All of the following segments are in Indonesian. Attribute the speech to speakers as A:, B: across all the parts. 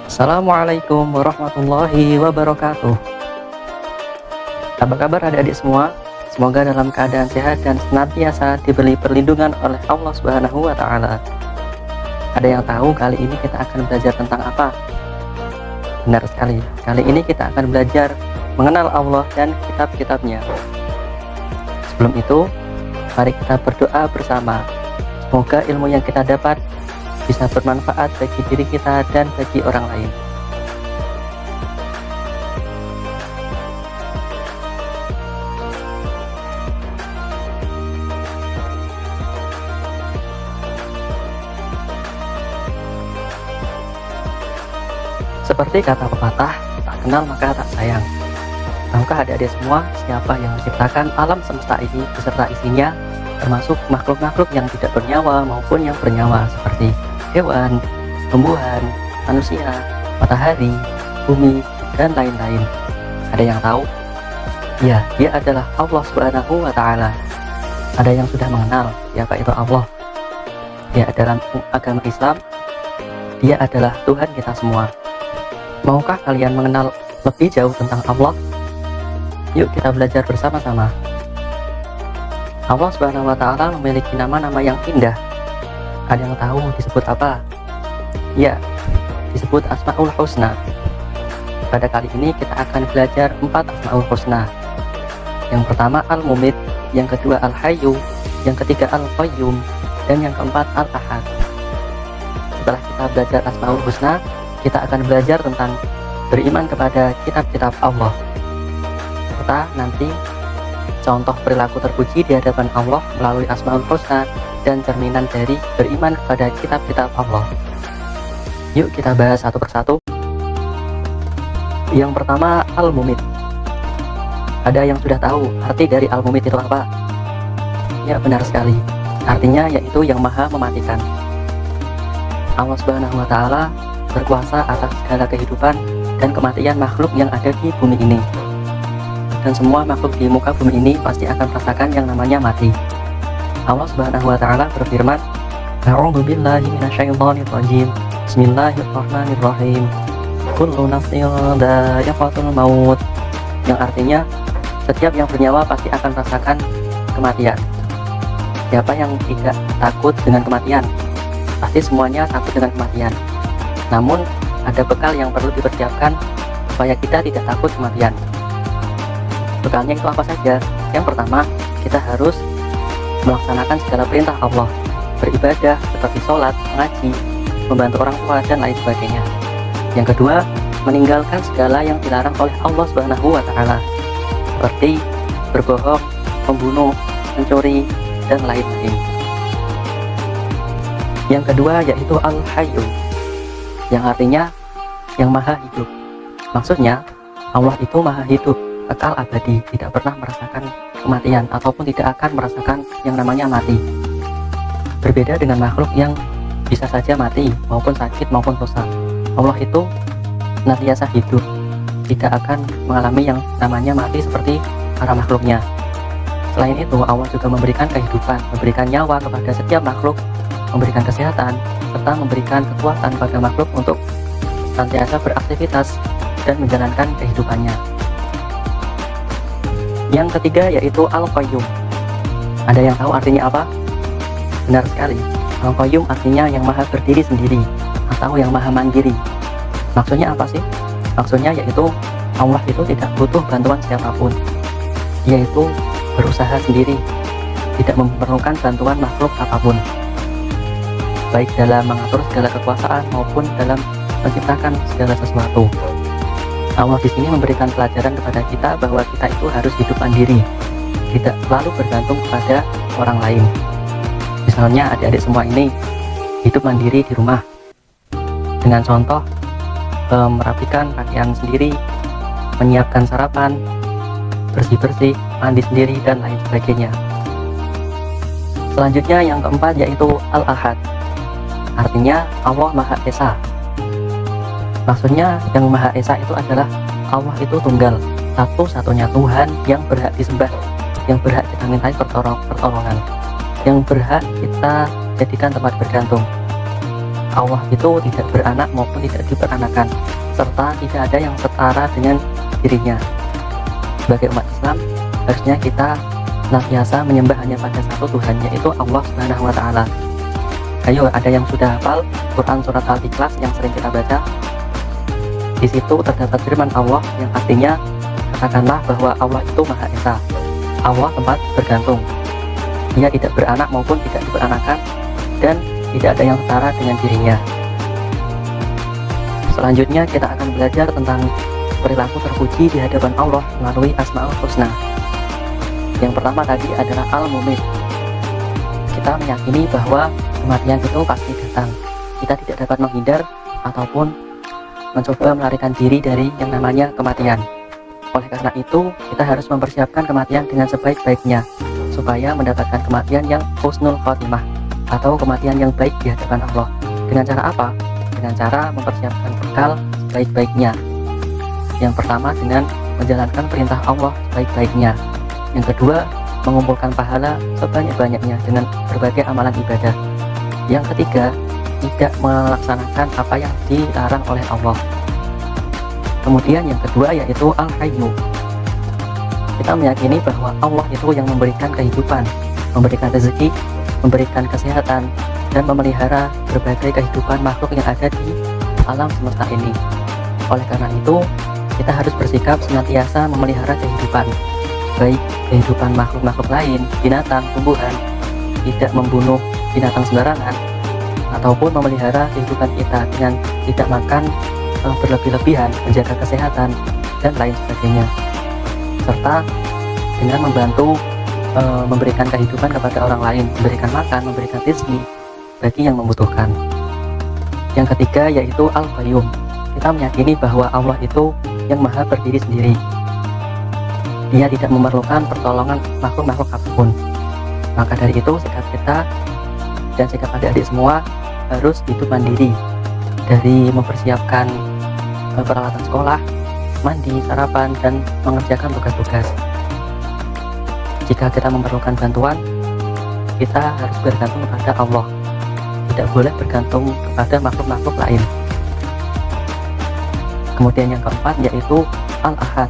A: Assalamualaikum warahmatullahi wabarakatuh. Apa kabar adik-adik semua? Semoga dalam keadaan sehat dan senantiasa diberi perlindungan oleh Allah Subhanahu wa Ta'ala. Ada yang tahu kali ini kita akan belajar tentang apa? Benar sekali, kali ini kita akan belajar mengenal Allah dan kitab-kitabnya. Sebelum itu, mari kita berdoa bersama. Semoga ilmu yang kita dapat bisa bermanfaat bagi diri kita dan bagi orang lain. Seperti kata pepatah, tak kenal maka tak sayang. Tahukah adik-adik semua siapa yang menciptakan alam semesta ini beserta isinya, termasuk makhluk-makhluk yang tidak bernyawa maupun yang bernyawa seperti hewan, tumbuhan, manusia, matahari, bumi, dan lain-lain? Ada yang tahu? Ya, dia adalah Allah Subhanahu wa Ta'ala. Ada yang sudah mengenal siapa itu Allah? Ya, dalam agama Islam, dia adalah Tuhan kita semua. Maukah kalian mengenal lebih jauh tentang Allah? Yuk kita belajar bersama-sama. Allah Subhanahu wa Ta'ala memiliki nama-nama yang indah. Ada yang tahu disebut apa? Ya, disebut Asmaul Husna. Pada kali ini kita akan belajar 4 Asmaul Husna. Yang pertama Al-Mumit, yang kedua Al-Hayyu, yang ketiga Al-Qayyum, dan yang keempat Al-Ahad. Setelah kita belajar Asmaul Husna, kita akan belajar tentang beriman kepada kitab-kitab Allah. Kita nanti contoh perilaku terpuji di hadapan Allah melalui Asmaul Husna dan cerminan dari beriman kepada kitab-kitab Allah. Yuk kita bahas satu persatu. Yang pertama Al-Mumit. Ada yang sudah tahu arti dari Al-Mumit itu apa? Ya, benar sekali. Artinya yaitu yang maha mematikan. Allah Subhanahu wa Ta'ala berkuasa atas segala kehidupan dan kematian makhluk yang ada di bumi ini. Dan semua makhluk di muka bumi ini pasti akan merasakan yang namanya mati. Allah Subhanahu wa Ta'ala berfirman, A'udzu billahi minasyaitonir rajim. Bismillahirrahmanirrahim. Kullu nafsin dha'iqatul maut. Yang artinya setiap yang bernyawa pasti akan merasakan kematian. Siapa yang tidak takut dengan kematian? Pasti semuanya takut dengan kematian. Namun ada bekal yang perlu dipersiapkan supaya kita tidak takut kematian. Bekalnya itu apa saja? Yang pertama, kita harus melaksanakan segala perintah Allah, beribadah seperti sholat, mengaji, membantu orang tua, dan lain sebagainya. Yang kedua, meninggalkan segala yang dilarang oleh Allah Subhanahu wa Ta'ala, seperti berbohong, membunuh, mencuri, dan lain-lain. Yang kedua yaitu Al-Hayyu, yang artinya yang maha hidup. Maksudnya Allah itu maha hidup, kekal abadi, tidak pernah merasakan kematian ataupun tidak akan merasakan yang namanya mati. Berbeda dengan makhluk yang bisa saja mati maupun sakit maupun rusak. Allah itu senantiasa hidup, tidak akan mengalami yang namanya mati seperti para makhluknya. Selain itu, Allah juga memberikan kehidupan, memberikan nyawa kepada setiap makhluk, memberikan kesehatan, serta memberikan kekuatan pada makhluk untuk senantiasa beraktivitas dan menjalankan kehidupannya. Yang ketiga yaitu Al-Qayyum. Ada yang tahu artinya apa? Benar sekali, Al-Qayyum artinya yang maha berdiri sendiri atau yang maha mandiri. Maksudnya apa sih? Maksudnya yaitu Allah itu tidak butuh bantuan siapapun. Dia itu berusaha sendiri, tidak memerlukan bantuan makhluk apapun, baik dalam mengatur segala kekuasaan maupun dalam menciptakan segala sesuatu. Allah di sini memberikan pelajaran kepada kita bahwa kita itu harus hidup mandiri, tidak selalu bergantung kepada orang lain. Misalnya adik-adik semua ini hidup mandiri di rumah dengan contoh merapikan pakaian sendiri, menyiapkan sarapan, bersih-bersih, mandi sendiri, dan lain sebagainya. Selanjutnya yang keempat yaitu Al-Ahad, artinya Allah Maha Esa. Maksudnya yang Maha Esa itu adalah Allah itu tunggal, satu-satunya Tuhan yang berhak disembah, yang berhak kita mintai pertolongan, yang berhak kita jadikan tempat bergantung. Allah itu tidak beranak maupun tidak diperanakan, serta tidak ada yang setara dengan dirinya. Sebagai umat Islam, harusnya kita senantiasa menyembah hanya pada satu Tuhan, yaitu Allah Subhanahu wa Ta'ala. Ayo, ada yang sudah hafal Quran surat Al-Ikhlas yang sering kita baca? Di situ terdapat firman Allah yang artinya, katakanlah bahwa Allah itu Maha Esa. Allah tempat bergantung. Dia tidak beranak maupun tidak diperanakan, dan tidak ada yang setara dengan dirinya. Selanjutnya kita akan belajar tentang perilaku terpuji di hadapan Allah melalui Asmaul Husna. Yang pertama tadi adalah Al-Mumit. Kita meyakini bahwa kematian itu pasti datang. Kita tidak dapat menghindar ataupun mencoba melarikan diri dari yang namanya kematian. Oleh karena itu, kita harus mempersiapkan kematian dengan sebaik-baiknya, supaya mendapatkan kematian yang husnul khotimah, atau kematian yang baik di hadapan Allah. Dengan cara apa? Dengan cara mempersiapkan bekal sebaik-baiknya. Yang pertama, dengan menjalankan perintah Allah sebaik-baiknya. Yang kedua, mengumpulkan pahala sebanyak-banyaknya dengan berbagai amalan ibadah. Yang ketiga, tidak melaksanakan apa yang dilarang oleh Allah. Kemudian yang kedua yaitu Al-Hayyu. Kita meyakini bahwa Allah itu yang memberikan kehidupan, memberikan rezeki, memberikan kesehatan, dan memelihara berbagai kehidupan makhluk yang ada di alam semesta ini. Oleh karena itu, kita harus bersikap senantiasa memelihara kehidupan, baik kehidupan makhluk-makhluk lain, binatang, tumbuhan, tidak membunuh binatang sembarangan, ataupun memelihara kehidupan kita dengan tidak makan berlebih-lebihan, menjaga kesehatan, dan lain sebagainya, serta dengan membantu memberikan kehidupan kepada orang lain, memberikan makan, memberikan rezeki bagi yang membutuhkan. Yang ketiga yaitu Al-Qayyum. Kita meyakini bahwa Allah itu yang maha berdiri sendiri. Dia tidak memerlukan pertolongan makhluk-makhluk apapun. Maka dari itu sikap kita dan sikap adik-adik semua harus hidup mandiri, dari mempersiapkan peralatan sekolah, mandi, sarapan, dan mengerjakan tugas-tugas. Jika kita memerlukan bantuan, kita harus bergantung kepada Allah, tidak boleh bergantung kepada makhluk-makhluk lain. Kemudian yang keempat yaitu Al-Ahad,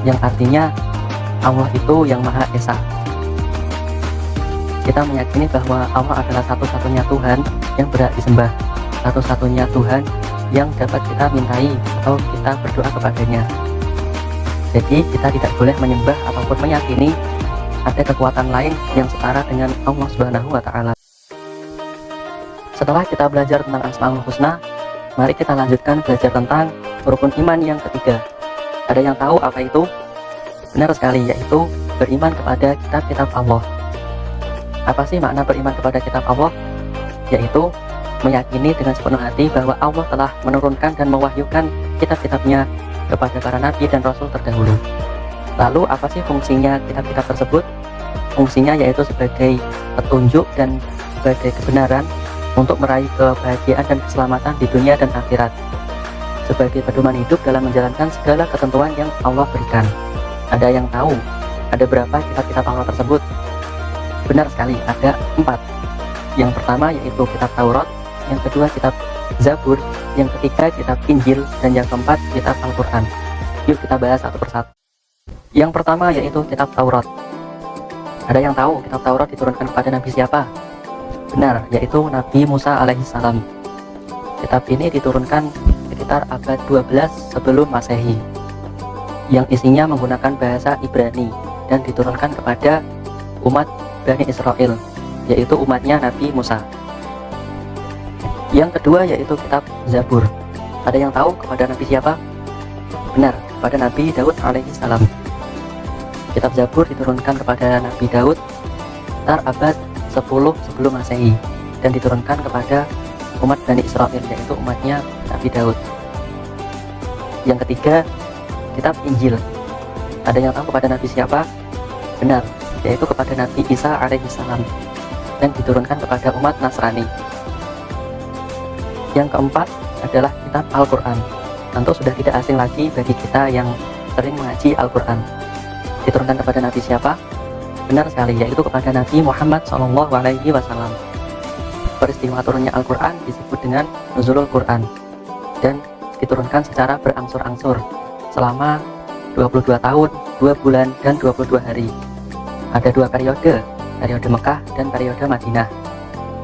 A: yang artinya Allah itu yang Maha Esa. Kita meyakini bahwa Allah adalah satu-satunya Tuhan yang berhak disembah, satu-satunya Tuhan yang dapat kita mintai atau kita berdoa kepadanya. Jadi kita tidak boleh menyembah ataupun meyakini ada kekuatan lain yang setara dengan Allah Subhanahu wa Ta'ala. Setelah kita belajar tentang Asmaul Husna, mari kita lanjutkan belajar tentang rukun iman yang ketiga. Ada yang tahu apa itu? Benar sekali, yaitu beriman kepada kitab-kitab Allah. Apa sih makna beriman kepada kitab Allah? Yaitu meyakini dengan sepenuh hati bahwa Allah telah menurunkan dan mewahyukan kitab-kitabnya kepada para nabi dan rasul terdahulu. Lalu apa sih fungsinya kitab-kitab tersebut? Fungsinya yaitu sebagai petunjuk dan sebagai kebenaran untuk meraih kebahagiaan dan keselamatan di dunia dan akhirat, sebagai pedoman hidup dalam menjalankan segala ketentuan yang Allah berikan. Ada yang tahu ada berapa kitab-kitab Allah tersebut? Benar sekali, ada 4. Yang pertama yaitu kitab Taurat, yang kedua kitab Zabur, yang ketiga kitab Injil, dan yang keempat kitab Al-Quran. Yuk kita bahas satu persatu. Yang pertama yaitu kitab Taurat. Ada yang tahu kitab Taurat diturunkan kepada Nabi siapa? Benar, yaitu Nabi Musa alaihissalam. Kitab ini diturunkan sekitar abad 12 sebelum Masehi, yang isinya menggunakan bahasa Ibrani dan diturunkan kepada umat Bani Israel, yaitu umatnya Nabi Musa. Yang kedua yaitu kitab Zabur. Ada yang tahu kepada Nabi siapa? Benar, kepada Nabi Daud alaihissalam. Kitab Zabur diturunkan kepada Nabi Daud sekitar abad 10 sebelum Masehi dan diturunkan kepada umat Bani Israel, yaitu umatnya Nabi Daud. Yang ketiga kitab Injil. Ada yang tahu kepada Nabi siapa? Benar, yaitu kepada Nabi Isa alaihissalam dan diturunkan kepada umat Nasrani. Yang keempat adalah kitab Al-Quran. Tentu sudah tidak asing lagi bagi kita yang sering mengaji Al-Quran. Diturunkan kepada Nabi siapa? Benar sekali, yaitu kepada Nabi Muhammad SAW. Peristiwa turunnya Al-Quran disebut dengan Nuzulul Quran dan diturunkan secara berangsur-angsur selama 22 tahun, 2 bulan, dan 22 hari. Ada 2 periode Mekah dan periode Madinah.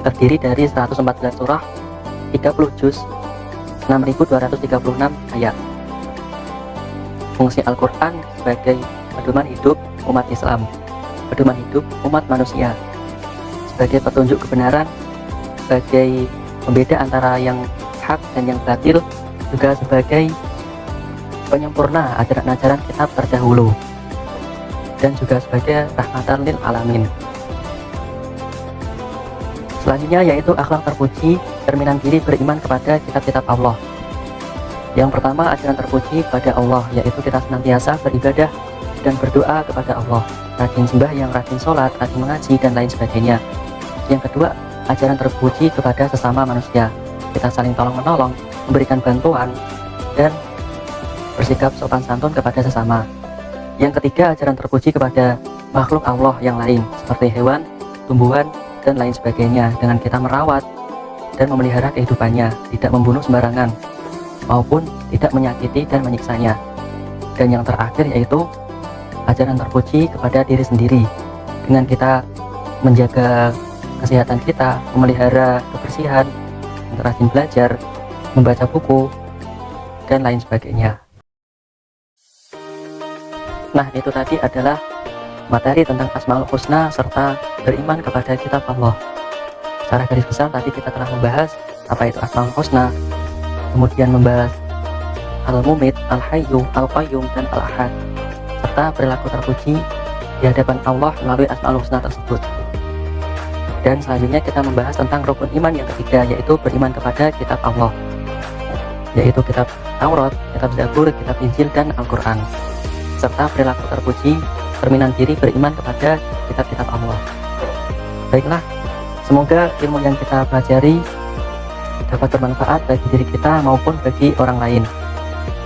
A: Terdiri dari 114 surah, 30 juz, 6.236 ayat. Fungsi Al-Quran sebagai pedoman hidup umat Islam, pedoman hidup umat manusia, sebagai petunjuk kebenaran, sebagai pembeda antara yang hak dan yang batil, juga sebagai penyempurna ajaran-ajaran kitab terdahulu, dan juga sebagai rahmatan lil alamin. Selanjutnya yaitu akhlak terpuji, cerminan diri beriman kepada kitab-kitab Allah. Yang pertama, ajaran terpuji pada Allah, yaitu kita senantiasa beribadah dan berdoa kepada Allah, rajin sembahyang, rajin sholat, rajin mengaji, dan lain sebagainya. Yang kedua, ajaran terpuji kepada sesama manusia, kita saling tolong-menolong, memberikan bantuan, dan bersikap sopan santun kepada sesama. Yang ketiga, ajaran terpuji kepada makhluk Allah yang lain, seperti hewan, tumbuhan, dan lain sebagainya, dengan kita merawat dan memelihara kehidupannya, tidak membunuh sembarangan, maupun tidak menyakiti dan menyiksanya. Dan yang terakhir yaitu ajaran terpuji kepada diri sendiri, dengan kita menjaga kesehatan kita, memelihara kebersihan, rajin belajar, membaca buku, dan lain sebagainya. Nah, itu tadi adalah materi tentang Asmaul Husna serta beriman kepada kitab Allah. Secara garis besar tadi kita telah membahas apa itu Asmaul Husna, kemudian membahas Al-Mumit, Al-Hayyu, Al-Qayyum, dan Al-Ahad, serta perilaku terpuji di hadapan Allah melalui Asmaul Husna tersebut. Dan selanjutnya kita membahas tentang rukun iman yang ketiga, yaitu beriman kepada kitab Allah, yaitu kitab Taurat, kitab Zabur, kitab Injil, dan Al-Quran, serta perilaku terpuji, cerminan diri beriman kepada kitab-kitab Allah. Baiklah, semoga ilmu yang kita pelajari dapat bermanfaat bagi diri kita maupun bagi orang lain.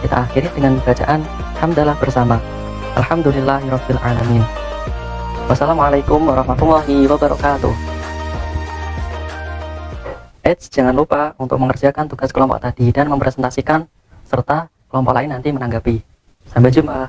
A: Kita akhiri dengan bacaan hamdalah bersama. Alhamdulillahirabbil alamin. Wassalamualaikum warahmatullahi wabarakatuh. Jangan lupa untuk mengerjakan tugas kelompok tadi dan mempresentasikan serta kelompok lain nanti menanggapi. Sampai jumpa.